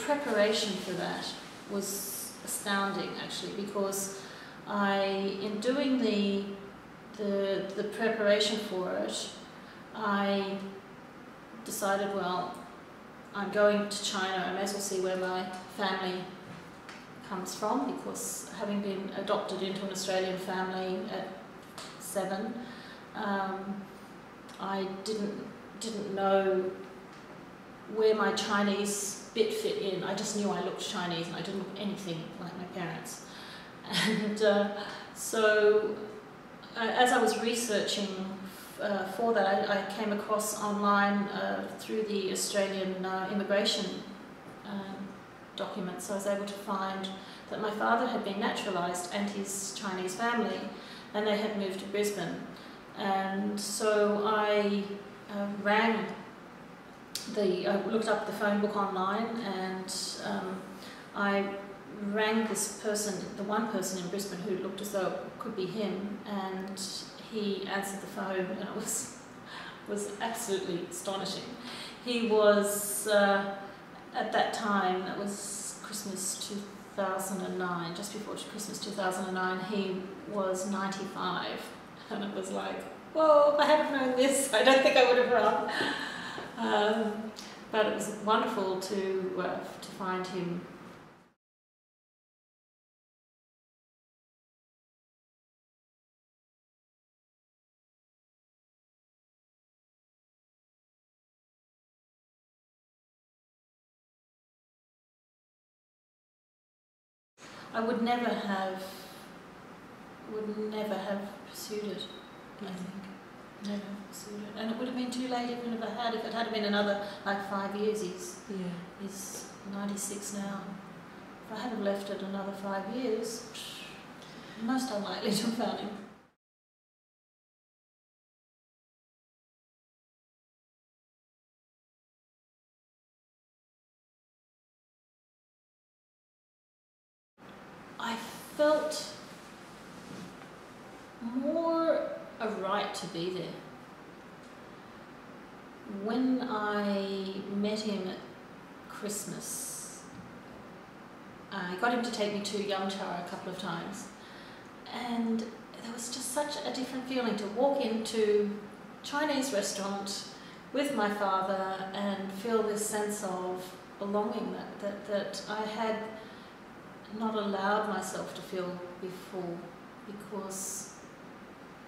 preparation for that was astounding, actually, because in doing the preparation for it, I decided, well, I'm going to China, I may as well see where my family comes from, because having been adopted into an Australian family at 7, I didn't know where my Chinese bit fit in. I just knew I looked Chinese and I didn't look anything like my parents. And so as I was researching for that, I came across online through the Australian immigration documents. I was able to find that my father had been naturalised and his Chinese family, and they had moved to Brisbane. And so I I looked up the phone book online, and I rang this person, the one person in Brisbane who looked as though it could be him, and he answered the phone, and it was absolutely astonishing. He was, at that time, that was Christmas 2009, just before Christmas 2009, he was 95, and it was like, whoa, if I hadn't known this, I don't think I would have run. But it was wonderful to find him. I would never have pursued it, I think. Never have pursued it. And it would have been too late even if it had been another, like, 5 years. He's 96 now. If I had have left it another 5 years, most unlikely to have found him. I felt more a right to be there. When I met him at Christmas, I got him to take me to Yamcha a couple of times, and there was just such a different feeling to walk into a Chinese restaurant with my father and feel this sense of belonging that I had not allowed myself to feel before, because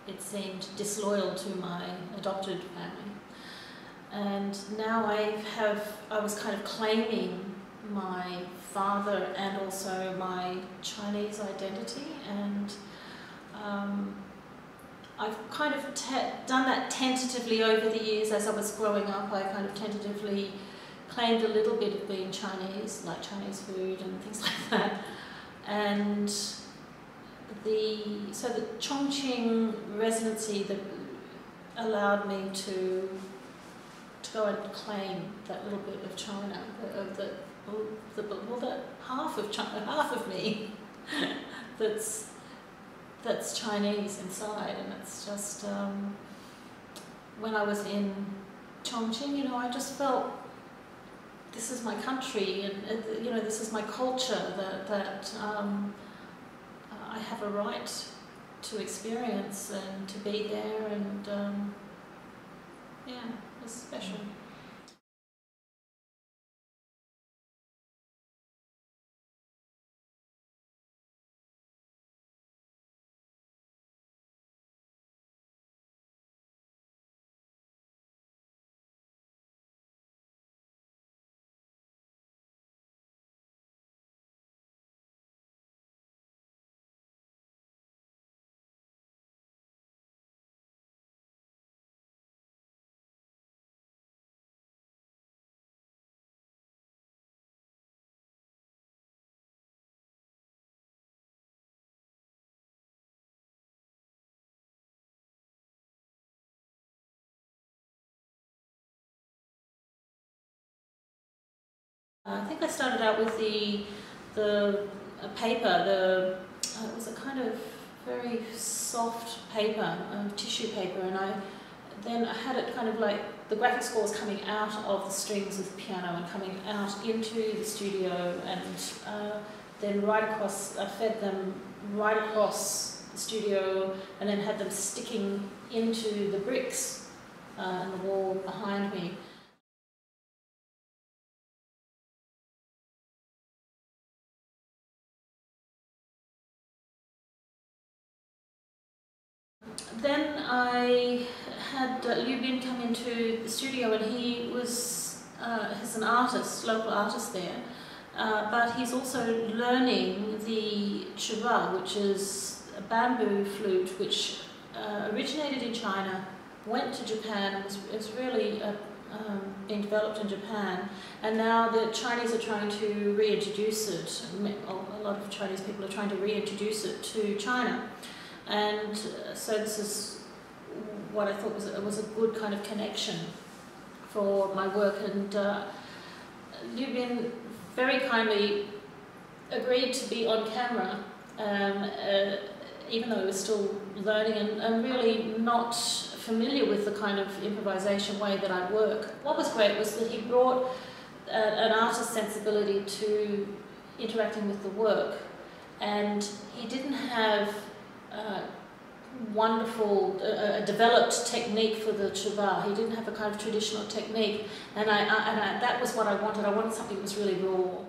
it seemed disloyal to my adopted family. And now I was kind of claiming my father and also my Chinese identity, and I've kind of done that tentatively over the years. As I was growing up, I kind of tentatively claimed a little bit of being Chinese, like Chinese food and things like that. And so the Chongqing residency that allowed me to go and claim that little bit of China, that half of China, half of me that's Chinese inside. And it's just when I was in Chongqing, you know, I just felt this is my country, and you know, this is my culture that I have a right to experience and to be there, and yeah, it's special. I think I started out with the paper. It was a kind of very soft paper, tissue paper, and then I had it kind of like the graphic score was coming out of the strings of the piano and coming out into the studio, and then right across, I fed them right across the studio, and then had them sticking into the bricks in the wall behind me. Then I had Liu Bin come into the studio, and he was he's an artist, local artist there, but he's also learning the Chua, which is a bamboo flute which originated in China, went to Japan, was really being developed in Japan, and now the Chinese are trying to reintroduce it. A lot of Chinese people are trying to reintroduce it to China. And so this is what I thought was a good kind of connection for my work. And Liu Bin very kindly agreed to be on camera, even though he was still learning and really not familiar with the kind of improvisation way that I work. What was great was that he brought an artist's sensibility to interacting with the work, and he didn't have wonderful, developed technique for the Chua. He didn't have a kind of traditional technique, and that was what I wanted. I wanted something that was really raw.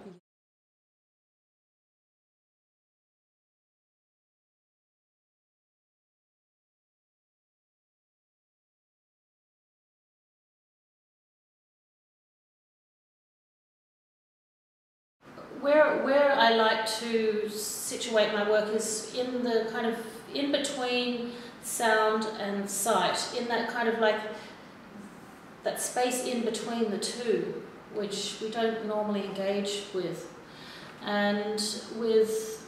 Where I like to situate my work is in the kind of in between sound and sight, in that kind of like that space in between the two, which we don't normally engage with. And with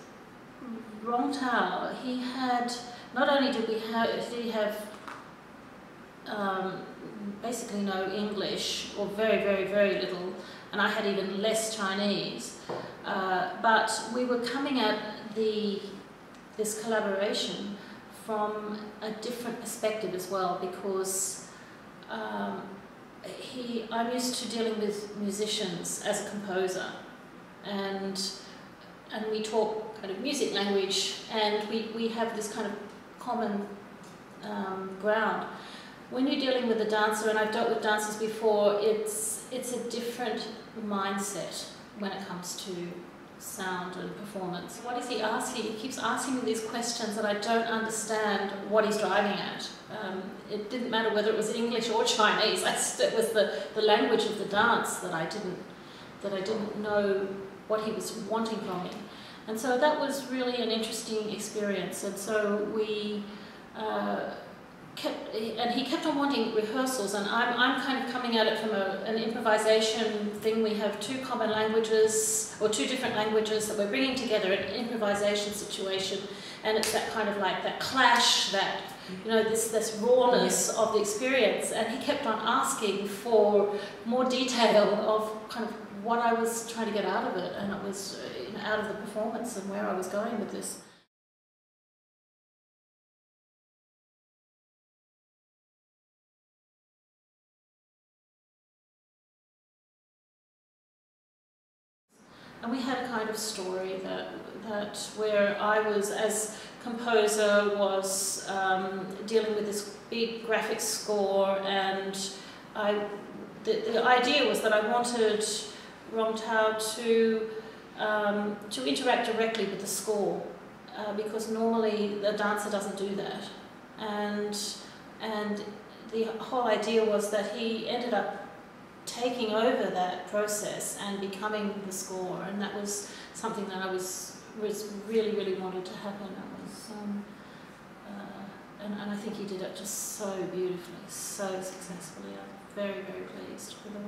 Rongtao, he had, not only did he have basically no English, or very, very, very little, and I had even less Chinese, but we were coming at this collaboration from a different perspective as well, because I'm used to dealing with musicians as a composer, and we talk kind of music language, and we have this kind of common ground. When you're dealing with a dancer, and I've dealt with dancers before, it's a different mindset when it comes to sound and performance. What is he asking? He keeps asking me these questions that I don't understand what he's driving at. It didn't matter whether it was English or Chinese. It was the language of the dance that I didn't know what he was wanting from me. And so that was really an interesting experience. And so we he kept on wanting rehearsals, and I'm kind of coming at it from an improvisation thing. We have two common languages, or two different languages that we're bringing together in an improvisation situation, and it's that kind of like that clash, that, you know, this rawness of the experience. And he kept on asking for more detail of kind of what I was trying to get out of it, and it was, you know, out of the performance and where I was going with this. And we had a kind of story that where I was, as composer, was dealing with this big graphic score, and the idea was that I wanted Rongtao to interact directly with the score, because normally the dancer doesn't do that, and the whole idea was that he ended up taking over that process and becoming the score, and that was something that I was really, really wanted to happen. It was, and I think he did it just so beautifully, so successfully. I'm very, very pleased with the way